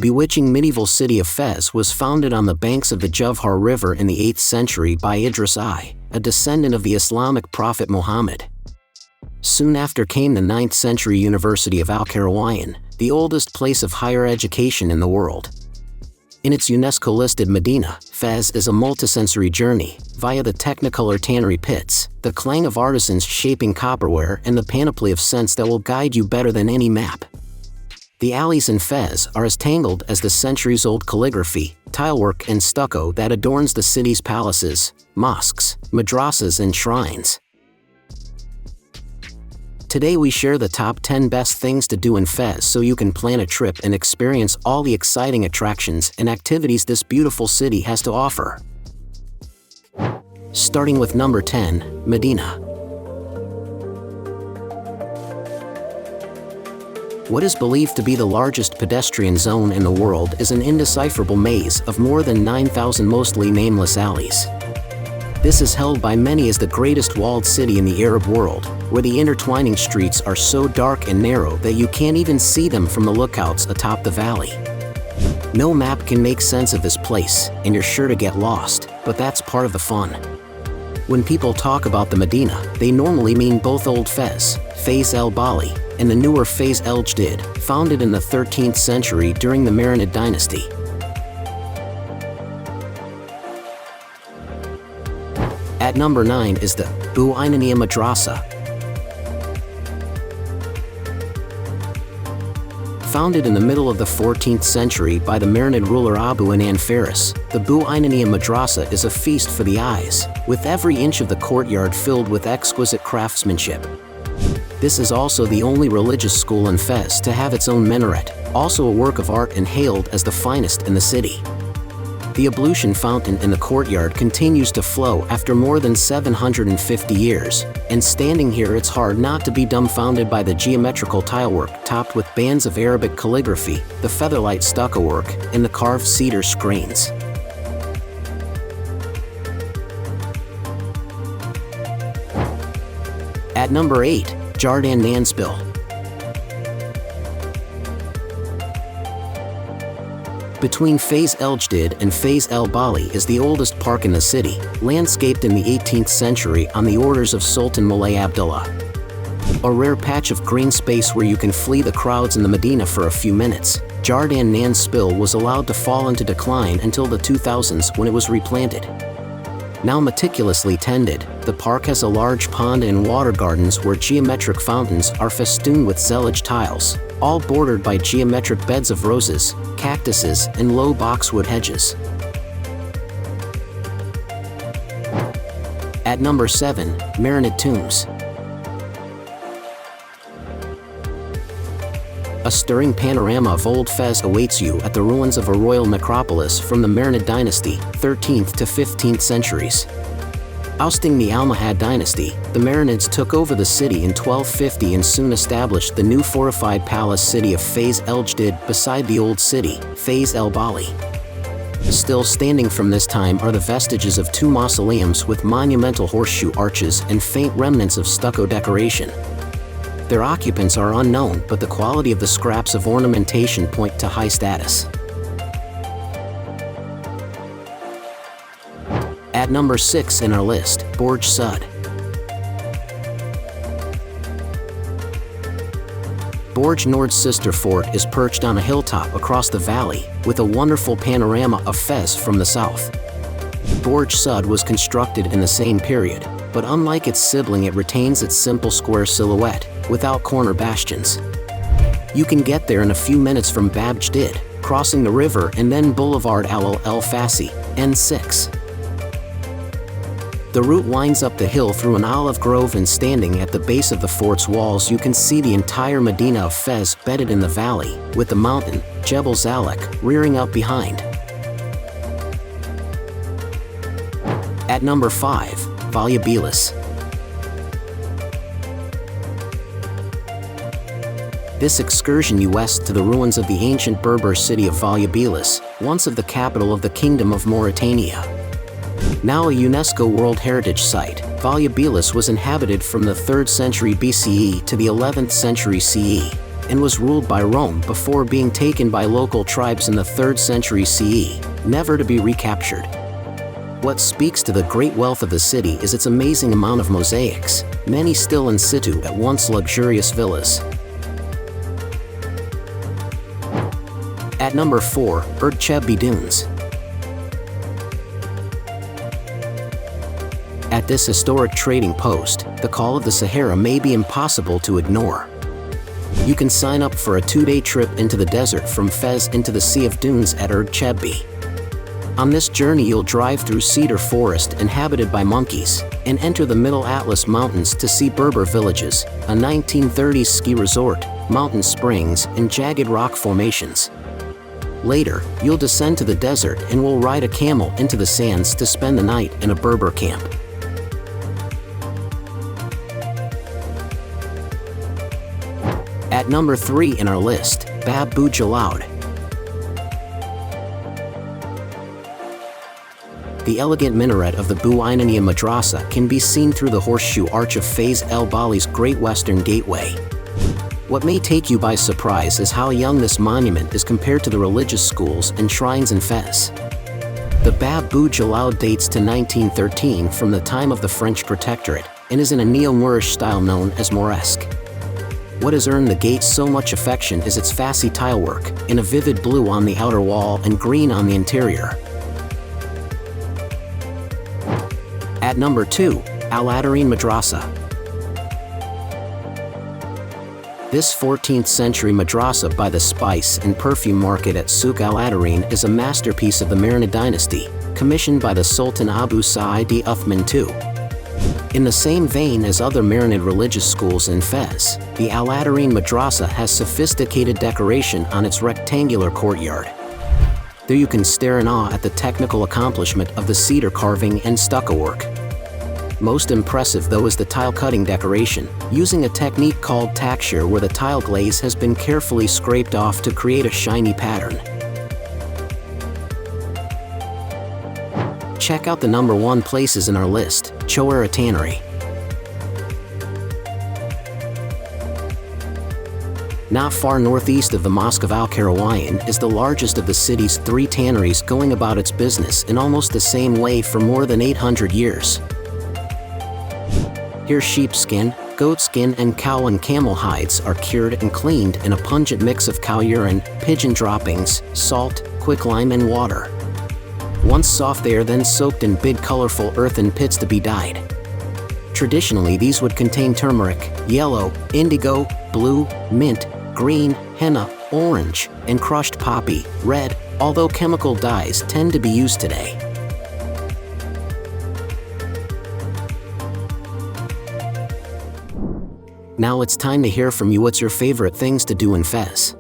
bewitching medieval city of Fez was founded on the banks of the Juvhar River in the 8th century by Idris I, a descendant of the Islamic prophet Muhammad. Soon after came the 9th century University of Al-Qarawiyyin, the oldest place of higher education in the world. In its UNESCO-listed Medina, Fez is a multisensory journey, via the Technicolor tannery pits, the clang of artisans shaping copperware and the panoply of scents that will guide you better than any map. The alleys in Fez are as tangled as the centuries-old calligraphy, tilework and stucco that adorns the city's palaces, mosques, madrasas and shrines. Today we share the top 10 best things to do in Fez so you can plan a trip and experience all the exciting attractions and activities this beautiful city has to offer. Starting with number 10, Medina. What is believed to be the largest pedestrian zone in the world is an indecipherable maze of more than 9,000 mostly nameless alleys. This is held by many as the greatest walled city in the Arab world, where the intertwining streets are so dark and narrow that you can't even see them from the lookouts atop the valley. No map can make sense of this place, and you're sure to get lost, but that's part of the fun. When people talk about the Medina, they normally mean both Old Fez, Fez el Bali, and the newer Fez el Jadid, founded in the 13th century during the Marinid dynasty. At number 9 is the Bou Inania Madrasa. Founded in the middle of the 14th century by the Marinid ruler Bou Inania Madrasa, the Bou Inania Madrasa is a feast for the eyes, with every inch of the courtyard filled with exquisite craftsmanship. This is also the only religious school in Fez to have its own minaret, also a work of art and hailed as the finest in the city. The ablution fountain in the courtyard continues to flow after more than 750 years, and standing here it's hard not to be dumbfounded by the geometrical tilework topped with bands of Arabic calligraphy, the featherlight stucco work, and the carved cedar screens. At number 8, Jardin Jnan Sbil. Between Fez el Jadid and Fez el Bali is the oldest park in the city, landscaped in the 18th century on the orders of Sultan Moulay Abdullah. A rare patch of green space where you can flee the crowds in the Medina for a few minutes, Jardin Jnan Sbil was allowed to fall into decline until the 2000s when it was replanted. Now meticulously tended, the park has a large pond and water gardens where geometric fountains are festooned with zellige tiles, all bordered by geometric beds of roses, cactuses, and low boxwood hedges. At number 7, Marinid Tombs. A stirring panorama of Old Fez awaits you at the ruins of a royal necropolis from the Marinid dynasty, 13th to 15th centuries. Ousting the Almohad dynasty, the Marinids took over the city in 1250 and soon established the new fortified palace city of Fez el Jadid beside the old city, Fez el Bali. Still standing from this time are the vestiges of two mausoleums with monumental horseshoe arches and faint remnants of stucco decoration. Their occupants are unknown, but the quality of the scraps of ornamentation point to high status. At number 6 in our list, Borj Sud. Borj Nord's sister fort is perched on a hilltop across the valley, with a wonderful panorama of Fez from the south. Borj Sud was constructed in the same period, but unlike its sibling it retains its simple square silhouette, without corner bastions. You can get there in a few minutes from Bab Boujloud, crossing the river and then Boulevard Al-Fassi, N6. The route winds up the hill through an olive grove, and standing at the base of the fort's walls you can see the entire Medina of Fez bedded in the valley, with the mountain, Jebel Zalek, rearing up behind. At number 5, Volubilis. This excursion you west to the ruins of the ancient Berber city of Volubilis, once of the capital of the Kingdom of Mauritania. Now a UNESCO World Heritage Site, Volubilis was inhabited from the 3rd century BCE to the 11th century CE. and was ruled by Rome before being taken by local tribes in the 3rd century CE, never to be recaptured. What speaks to the great wealth of the city is its amazing amount of mosaics, many still in situ at once luxurious villas. At number 4, Erg Chebbi Dunes. At this historic trading post, the call of the Sahara may be impossible to ignore. You can sign up for a 2-day trip into the desert from Fez into the Sea of Dunes at Erg Chebbi. On this journey you'll drive through cedar forest inhabited by monkeys, and enter the Middle Atlas Mountains to see Berber villages, a 1930s ski resort, mountain springs, and jagged rock formations. Later, you'll descend to the desert and will ride a camel into the sands to spend the night in a Berber camp. At number 3 in our list, Bab Bou Jeloud. The elegant minaret of the Bou Inania Madrasa can be seen through the horseshoe arch of Fez El Bali's Great Western Gateway. What may take you by surprise is how young this monument is compared to the religious schools and shrines in Fez. The Bab Bou Jeloud dates to 1913 from the time of the French Protectorate, and is in a neo-Moorish style known as Moresque. What has earned the gate so much affection is its fassi tilework, in a vivid blue on the outer wall and green on the interior. At number 2, Al-Attarine Madrasa. This 14th century madrasa by the spice and perfume market at Souk Al-Attarine is a masterpiece of the Marinid dynasty, commissioned by the Sultan Abu Sa'id Uthman II. In the same vein as other Marinid religious schools in Fez, the Al-Attarine Madrasa has sophisticated decoration on its rectangular courtyard. There you can stare in awe at the technical accomplishment of the cedar carving and stucco work. Most impressive though is the tile cutting decoration, using a technique called texture where the tile glaze has been carefully scraped off to create a shiny pattern. Check out the number 1 places in our list, Chouara Tannery. Not far northeast of the Mosque of Al-Qarawiyyin is the largest of the city's 3 tanneries, going about its business in almost the same way for more than 800 years. Here sheepskin, goatskin, and cow and camel hides are cured and cleaned in a pungent mix of cow urine, pigeon droppings, salt, quicklime, and water. Once soft they are then soaked in big colorful earthen pits to be dyed. Traditionally these would contain turmeric, yellow, indigo, blue, mint, green, henna, orange, and crushed poppy, red, although chemical dyes tend to be used today. Now it's time to hear from you. What's your favorite things to do in Fez?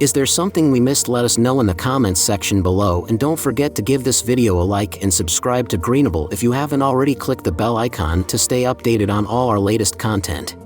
Is there something we missed? Let us know in the comments section below, and don't forget to give this video a like and subscribe to Greenable if you haven't already. Click the bell icon to stay updated on all our latest content.